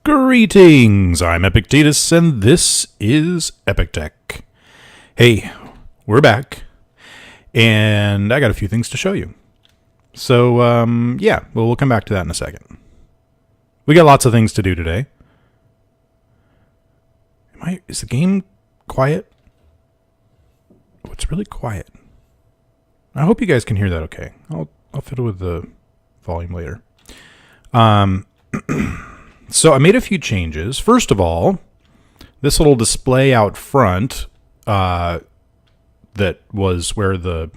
Greetings, I'm Epictetus, and this is Epic Tech. Hey, we're back, and I got a few things to show you. So, we'll come back to that in a second. We got lots of things to do today. Is the game quiet? Oh, it's really quiet. I hope you guys can hear that okay. I'll fiddle with the volume later. So I made a few changes. First of all, this little display out front that was where the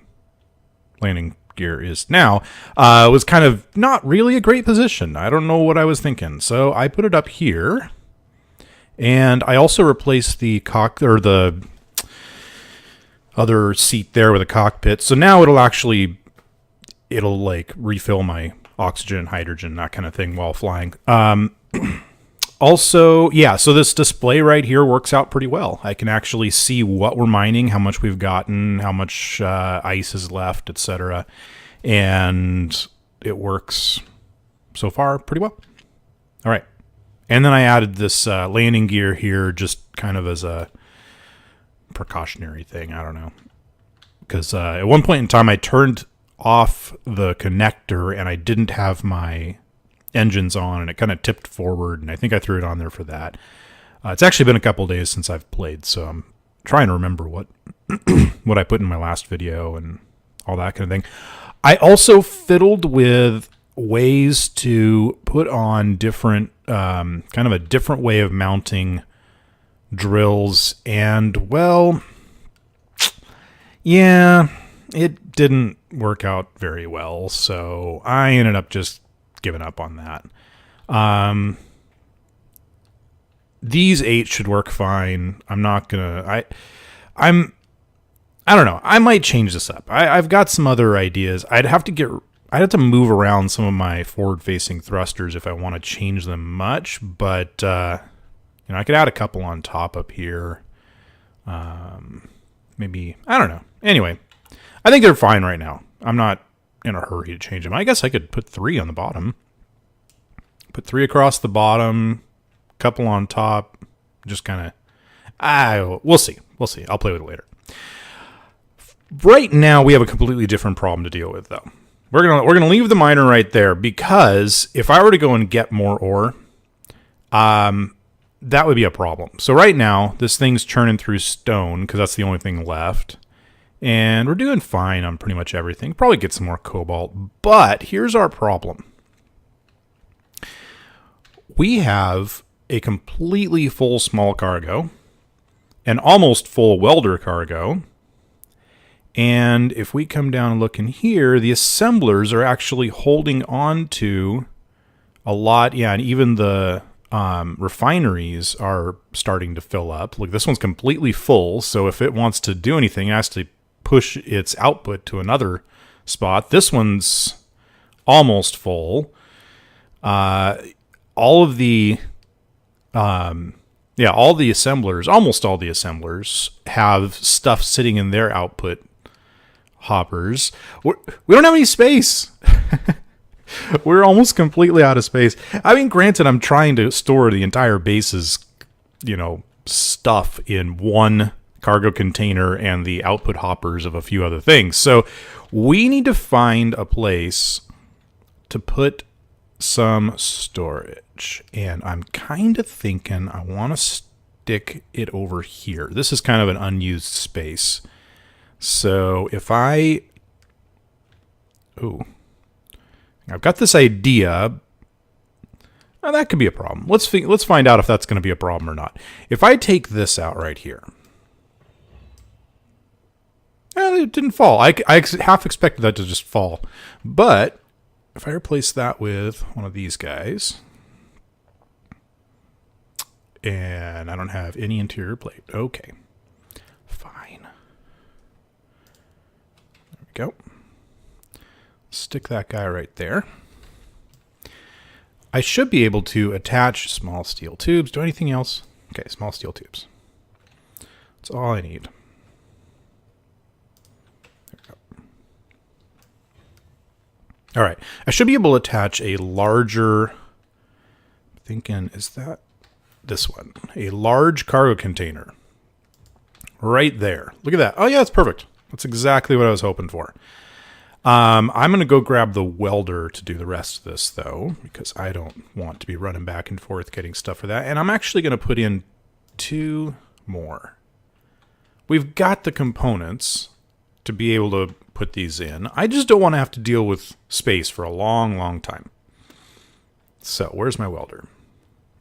landing gear is now was kind of not really a great position. I don't know what I was thinking. So I put it up here. And I also replaced the the other seat there with a cockpit. So now it'll like refill my oxygen, hydrogen, that kind of thing while flying. Also, so this display right here works out pretty well. I can actually see what we're mining, how much we've gotten, how much ice is left, etc. And it works so far pretty well. All right. And then I added this landing gear here just kind of as a precautionary thing. I don't know. Because at one point in time, I turned off the connector and I didn't have my engines on, and it kind of tipped forward, and I think I threw it on there for that. It's actually been a couple days since I've played, so I'm trying to remember what what I put in my last video and all that kind of thing. I also fiddled with ways to put on different kind of a different way of mounting drills, and well, it didn't work out very well, so I ended up just giving up on that. These 8 should work fine. I'm not gonna. I don't know. I might change this up. I've got some other ideas. I'd have to move around some of my forward-facing thrusters if I want to change them much. But I could add a couple on top up here. Maybe, I don't know. Anyway, I think they're fine right now. I'm not in a hurry to change them. I guess I could put 3 on the bottom. Put 3 across the bottom, couple on top. Just kind of, we'll see. We'll see. I'll play with it later. Right now, we have a completely different problem to deal with, though. We're gonna leave the miner right there, because if I were to go and get more ore, that would be a problem. So right now, this thing's churning through stone because that's the only thing left. And we're doing fine on pretty much everything. Probably get some more cobalt. But here's our problem. We have a completely full small cargo, an almost full welder cargo. And if we come down and look in here, the assemblers are actually holding on to a lot. Yeah, and even the refineries are starting to fill up. Look, this one's completely full. So if it wants to do anything, it has to push its output to another spot. This one's almost full. All the assemblers, almost all the assemblers have stuff sitting in their output hoppers. We don't have any space. We're almost completely out of space. I mean, granted, I'm trying to store the entire base's, stuff in one cargo container and the output hoppers of a few other things. So we need to find a place to put some storage. And I'm kind of thinking I want to stick it over here. This is kind of an unused space. So if I've got this idea. Now that could be a problem. Let's find out if that's going to be a problem or not. If I take this out right here. Well, it didn't fall. I half expected that to just fall. But if I replace that with one of these guys, and I don't have any interior plate. Okay. Fine. There we go. Stick that guy right there. I should be able to attach small steel tubes. Do anything else? Okay, small steel tubes. That's all I need. There we go. All right. I should be able to attach a larger thinking, is that this one? A large cargo container. Right there. Look at that. Oh, yeah, that's perfect. That's exactly what I was hoping for. I'm going to go grab the welder to do the rest of this, though, because I don't want to be running back and forth getting stuff for that. And I'm actually going to put in 2 more. We've got the components to be able to put these in. I just don't want to have to deal with space for a long, long time. So, where's my welder?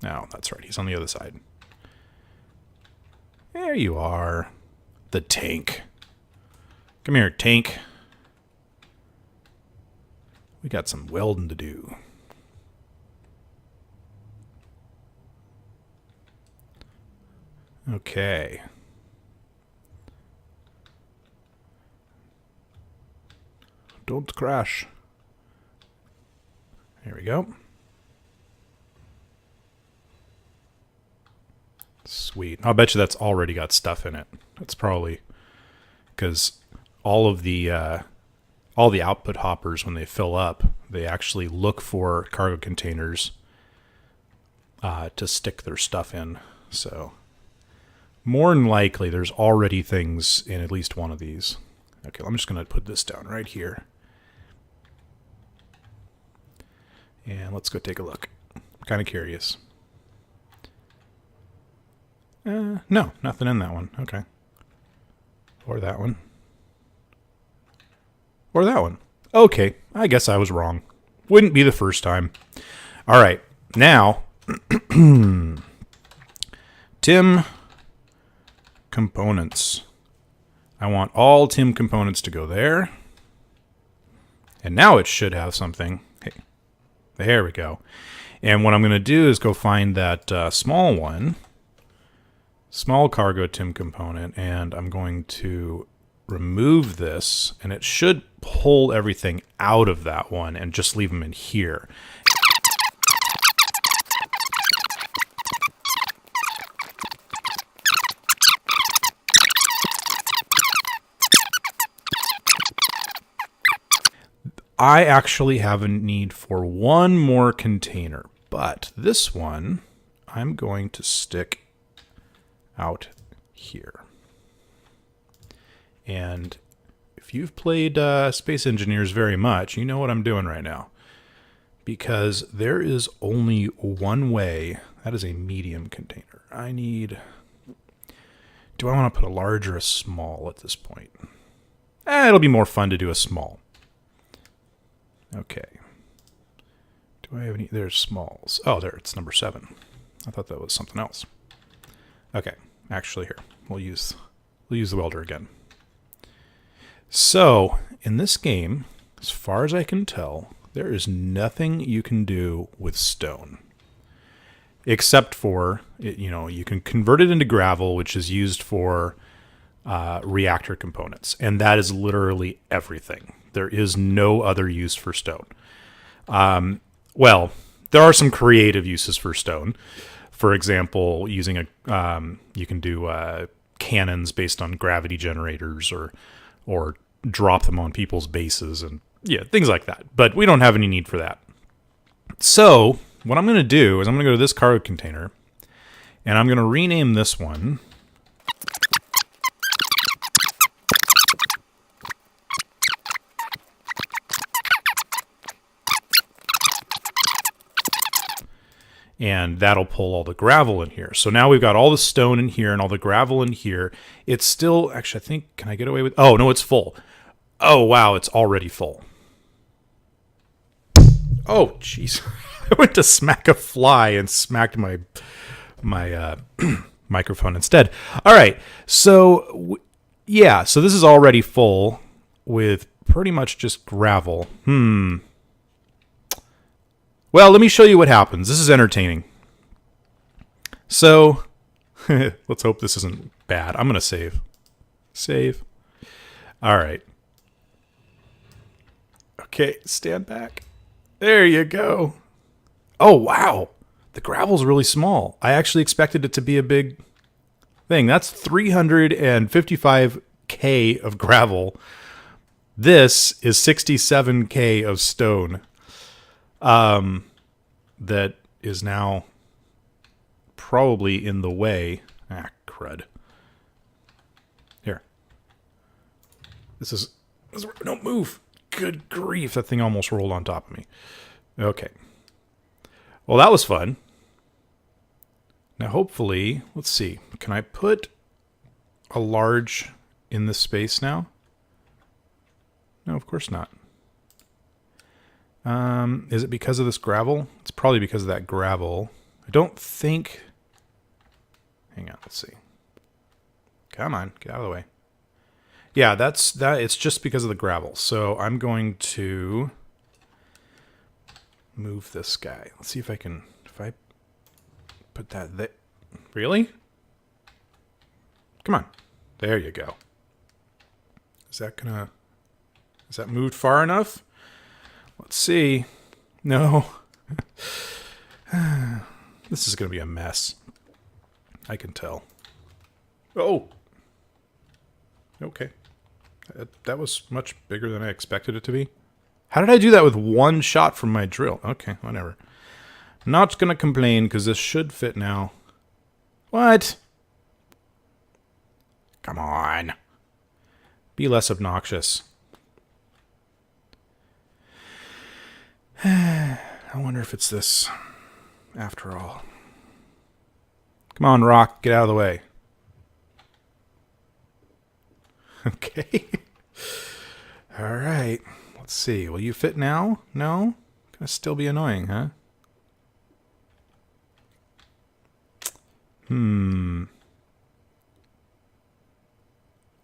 Oh, that's right. He's on the other side. There you are. The tank. Come here, tank. We got some welding to do. Okay. Don't crash. There we go. Sweet. I'll bet you that's already got stuff in it. That's probably because all the output hoppers, when they fill up, they actually look for cargo containers to stick their stuff in. So more than likely, there's already things in at least one of these. Okay, I'm just going to put this down right here. And let's go take a look. I'm kind of curious. No, nothing in that one. Okay. Or that one. Or that one. Okay, I guess I was wrong. Wouldn't be the first time. All right, now, Tim components. I want all Tim components to go there. And now it should have something. Hey, there we go. And what I'm going to do is go find that small one. Small cargo Tim component, and I'm going to remove this, and it should pull everything out of that one and just leave them in here. I actually have a need for one more container, but this one I'm going to stick out here. And if you've played Space Engineers very much, you know what I'm doing right now. Because there is only one way. That is a medium container. I need... Do I want to put a large or a small at this point? It'll be more fun to do a small. Okay. Do I have any... There's smalls. Oh, there. It's number 7. I thought that was something else. Okay, actually here, we'll use the welder again. So, in this game, as far as I can tell, there is nothing you can do with stone. Except for, you can convert it into gravel, which is used for reactor components. And that is literally everything. There is no other use for stone. Well, there are some creative uses for stone. For example, using you can do cannons based on gravity generators, or drop them on people's bases, and things like that. But we don't have any need for that. So what I'm going to do is I'm going to go to this cargo container, and I'm going to rename this one. And that'll pull all the gravel in here. So now we've got all the stone in here and all the gravel in here. It's still, actually, I think, can I get away with... Oh, no, it's full. Oh, wow, it's already full. Oh, jeez. I went to smack a fly and smacked my microphone instead. All right, so, so this is already full with pretty much just gravel. Well, let me show you what happens. This is entertaining. So, let's hope this isn't bad. I'm going to save. Save. All right. Okay, stand back. There you go. Oh, wow. The gravel's really small. I actually expected it to be a big thing. That's 355K of gravel. This is 67K of stone. That is now probably in the way. Ah, crud. Here. This is don't move. Good grief, that thing almost rolled on top of me. Okay. Well, that was fun. Now, hopefully, let's see. Can I put a large in this space now? No, of course not. Is it because of this gravel? It's probably because of that gravel. I don't think... Hang on, let's see. Come on, get out of the way. Yeah, it's just because of the gravel. So I'm going to move this guy. Let's see if I can... If I put that there... Really? Come on. There you go. Is that gonna... Is that moved far enough? Let's see. No. This is going to be a mess. I can tell. Oh. Okay. That was much bigger than I expected it to be. How did I do that with one shot from my drill? Okay, whatever. Not going to complain because this should fit now. What? Come on. Be less obnoxious. I wonder if it's this, after all. Come on, Rock, get out of the way. Okay. All right. Let's see. Will you fit now? No? Gonna still be annoying, huh?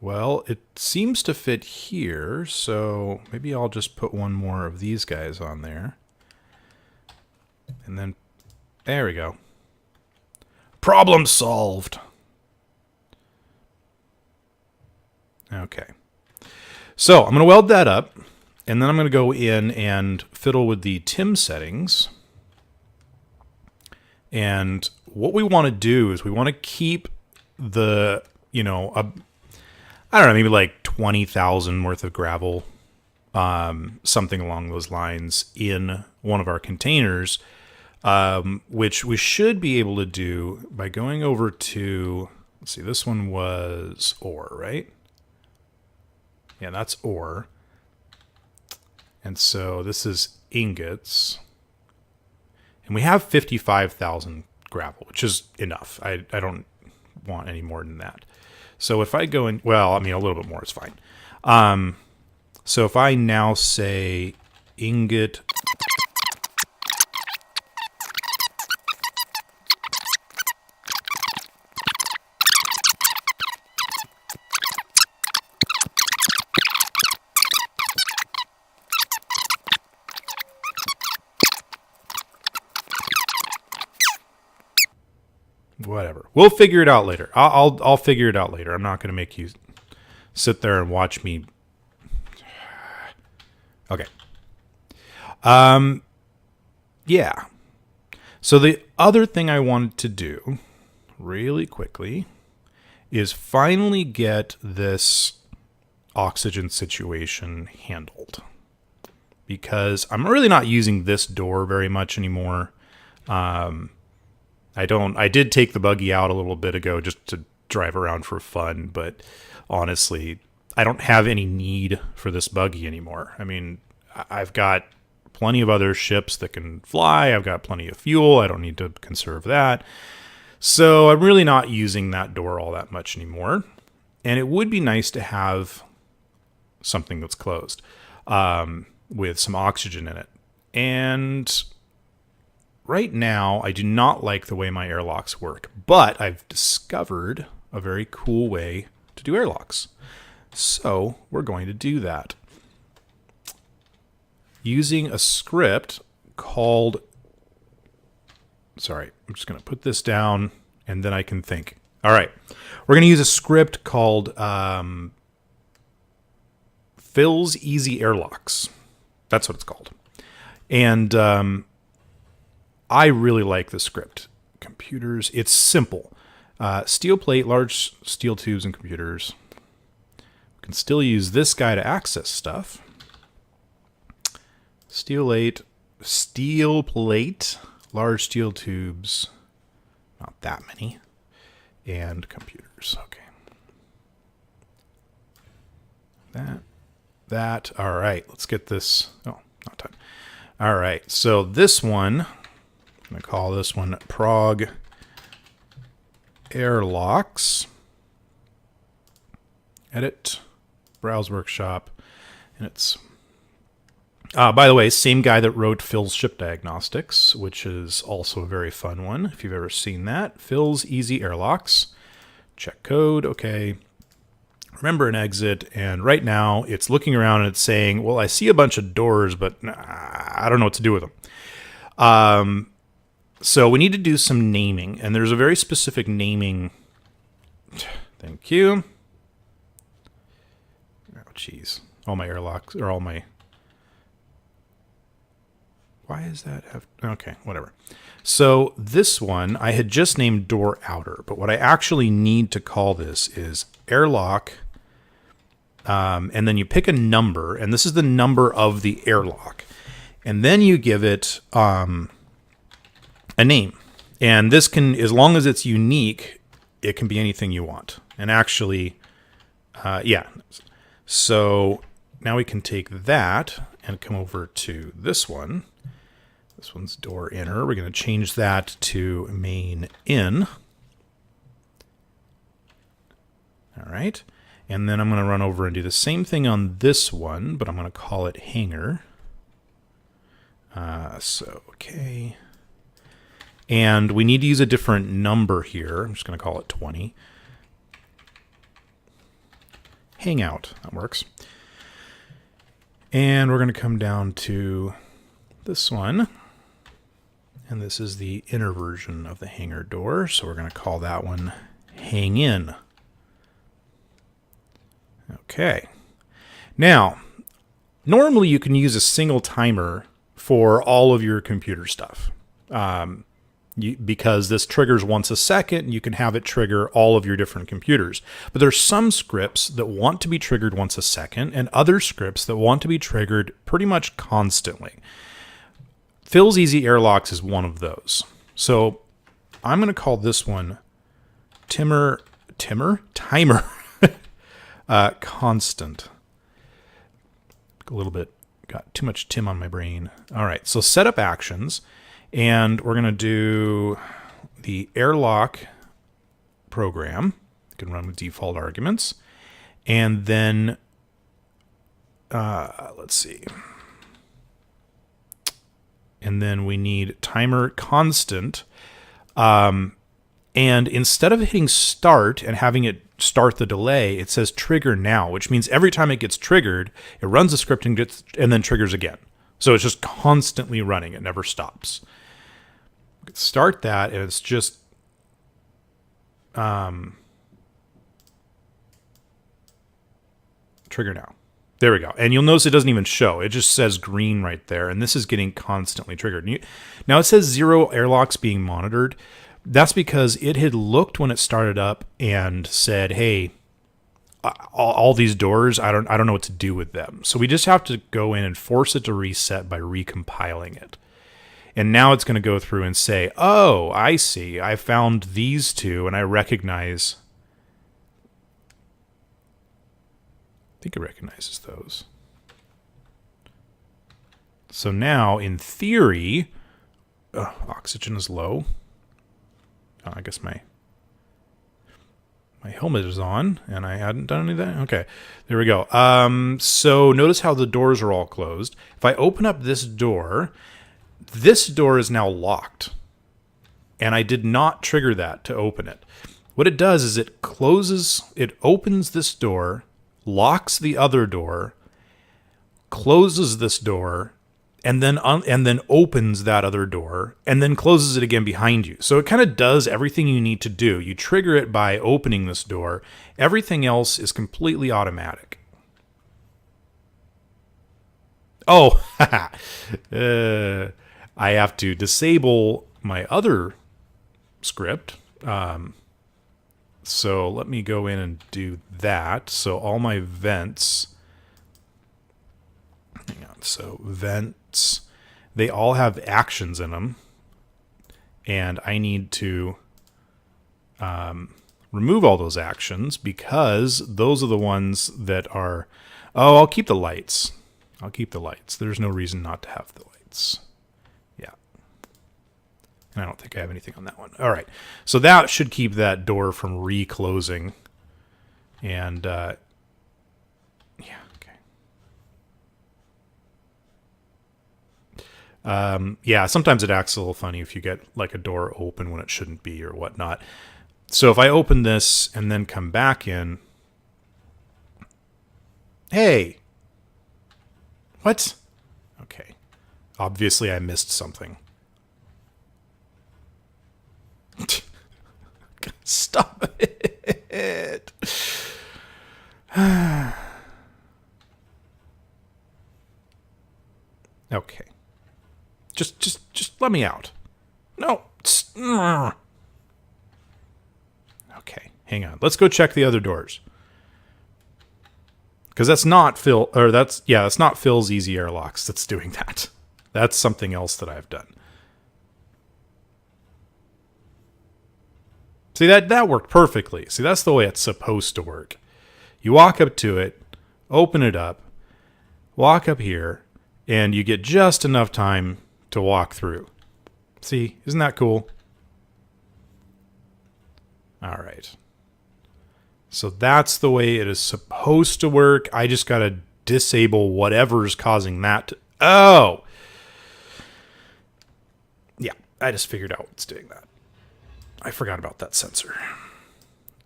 Well, it seems to fit here, so maybe I'll just put one more of these guys on there. And then, there we go. Problem solved! Okay. So, I'm going to weld that up, and then I'm going to go in and fiddle with the TIM settings. And what we want to do is we want to keep the, you know, I don't know, maybe like 20,000 worth of gravel, something along those lines in one of our containers, which we should be able to do by going over to, let's see, this one was ore, right? Yeah, that's ore. And so this is ingots. And we have 55,000 gravel, which is enough. I don't want any more than that. So if I go in, well, I mean, a little bit more is fine. So if I now say ingot, whatever. We'll figure it out later. I'll figure it out later. I'm not going to make you sit there and watch me. Okay. Yeah. So the other thing I wanted to do really quickly is finally get this oxygen situation handled, because I'm really not using this door very much anymore. I did take the buggy out a little bit ago just to drive around for fun, but honestly, I don't have any need for this buggy anymore. I mean, I've got plenty of other ships that can fly. I've got plenty of fuel. I don't need to conserve that. So I'm really not using that door all that much anymore. And it would be nice to have something that's closed with some oxygen in it. And right now, I do not like the way my airlocks work, but I've discovered a very cool way to do airlocks. So we're going to do that using a script called... Sorry, I'm just going to put this down and then I can think. All right, we're going to use a script called Phil's Easy Airlocks. That's what it's called. And I really like the script. Computers, it's simple. Steel plate, large steel tubes, and computers. We can still use this guy to access stuff. Steel plate, large steel tubes, Not that many. And computers. Okay. That. All right. Let's get this. Oh, not time. All right. So this one, I'm going to call this one prog airlocks. Edit. Browse workshop. And it's, by the way, same guy that wrote Phil's Ship Diagnostics, which is also a very fun one, if you've ever seen that. Phil's Easy Airlocks. Check code. Okay. Remember an exit. And right now, it's looking around and it's saying, well, I see a bunch of doors, but I don't know what to do with them. So we need to do some naming. And there's a very specific naming. Thank you. Oh, jeez. All my airlocks, or all my... Why is that? Okay, whatever. So this one, I had just named door outer, but what I actually need to call this is airlock, and then you pick a number, and this is the number of the airlock, and then you give it a name. And this can, as long as it's unique, it can be anything you want. And actually, yeah. So now we can take that and come over to this one. This one's door inner. We're going to change that to main in. All right. And then I'm going to run over and do the same thing on this one, but I'm going to call it hangar. Okay. And we need to use a different number here. I'm just going to call it 20. Hangout. That works. And we're going to come down to this one. And this is the inner version of the hangar door. So we're going to call that one hang in. Okay. Now, normally you can use a single timer for all of your computer stuff. Because this triggers once a second, you can have it trigger all of your different computers. But there's some scripts that want to be triggered once a second, and other scripts that want to be triggered pretty much constantly. Phil's Easy Airlocks is one of those. So I'm going to call this one timer constant. A little bit, got too much Tim on my brain. All right, so set up actions, and we're going to do the airlock program. You can run with default arguments. And then, let's see. And then we need timer constant. And instead of hitting start and having it start the delay, it says trigger now, which means every time it gets triggered, it runs the script and then triggers again. So it's just constantly running. It never stops. Start that, and it's just trigger now. There we go. And you'll notice it doesn't even show. It just says green right there. And this is getting constantly triggered. Now it says 0 airlocks being monitored. That's because it had looked when it started up and said, hey, all these doors, I don't know what to do with them. So we just have to go in and force it to reset by recompiling it. And now it's going to go through and say, oh, I see. I found these two and I recognize... I think it recognizes those. So now, in theory, oxygen is low. Oh, I guess my helmet is on, and I hadn't done any of that. Okay, there we go. So notice how the doors are all closed. If I open up this door is now locked, and I did not trigger that to open it. What it does is it opens this door, locks the other door, closes this door, and then opens that other door, and then closes it again behind you. So it kind of does everything you need to do. You trigger it by opening this door. Everything else is completely automatic. Oh, I have to disable my other script. So let me go in and do that. So all my vents, hang on. So vents, they all have actions in them. And I need to remove all those actions because those are the ones that are... Oh, I'll keep the lights. I'll keep the lights. There's no reason not to have the lights. Yeah. And I don't think I have anything on that one. All right. So that should keep that door from reclosing. And, yeah, okay. Yeah, sometimes it acts a little funny if you get like a door open when it shouldn't be or whatnot. So if I open this and then come back in... Hey! What? Okay. Obviously I missed something. Stop it! Okay. Just let me out. No. Okay, hang on. Let's go check the other doors. Because that's not Phil, or that's not Phil's easy airlocks that's doing that. That's something else that I've done. See, that worked perfectly. See, that's the way it's supposed to work. You walk up to it, open it up, walk up here, and you get just enough time to walk through. See, isn't that cool? All right. So that's the way it is supposed to work. I just got to disable whatever's causing that to... Oh! Yeah, I just figured out what's doing that. I forgot about that sensor.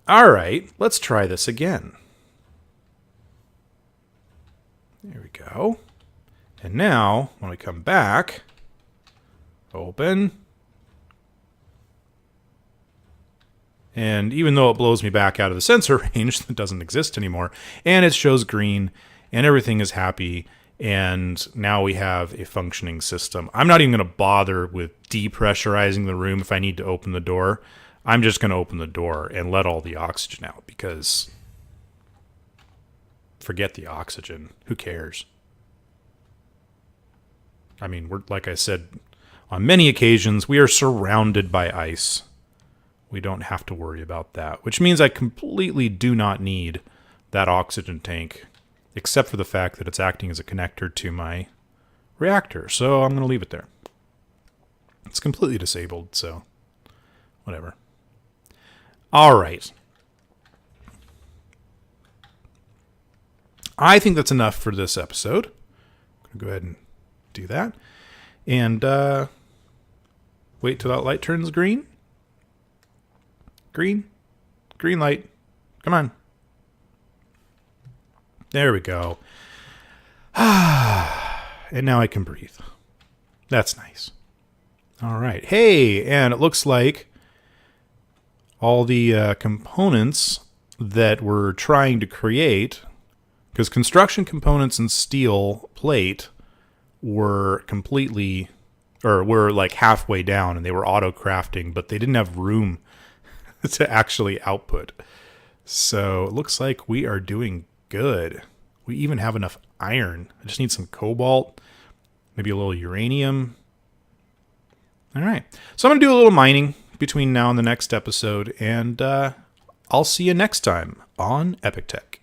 All right, let's try this again. There we go. And now, when we come back, open... And even though it blows me back out of the sensor range, that doesn't exist anymore. And it shows green, and everything is happy. And now we have a functioning system. I'm not even going to bother with depressurizing the room if I need to open the door. I'm just going to open the door and let all the oxygen out because forget the oxygen. Who cares? I mean, we're, like I said, on many occasions, we are surrounded by ice. We don't have to worry about that, which means I completely do not need that oxygen tank, except for the fact that it's acting as a connector to my reactor. So I'm going to leave it there. It's completely disabled, so whatever. All right. I think that's enough for this episode. I'm going to go ahead and do that. And wait till that light turns green. Green light. Come on. There we go. And now I can breathe. That's nice. All right. Hey, and it looks like all the components that we're trying to create, because construction components and steel plate were completely, or were like halfway down, and they were auto crafting, but they didn't have room to actually output. So it looks like we are doing good. We even have enough iron. I just need some cobalt, maybe a little uranium. All right. So I'm going to do a little mining between now and the next episode, and I'll see you next time on Epic Tech.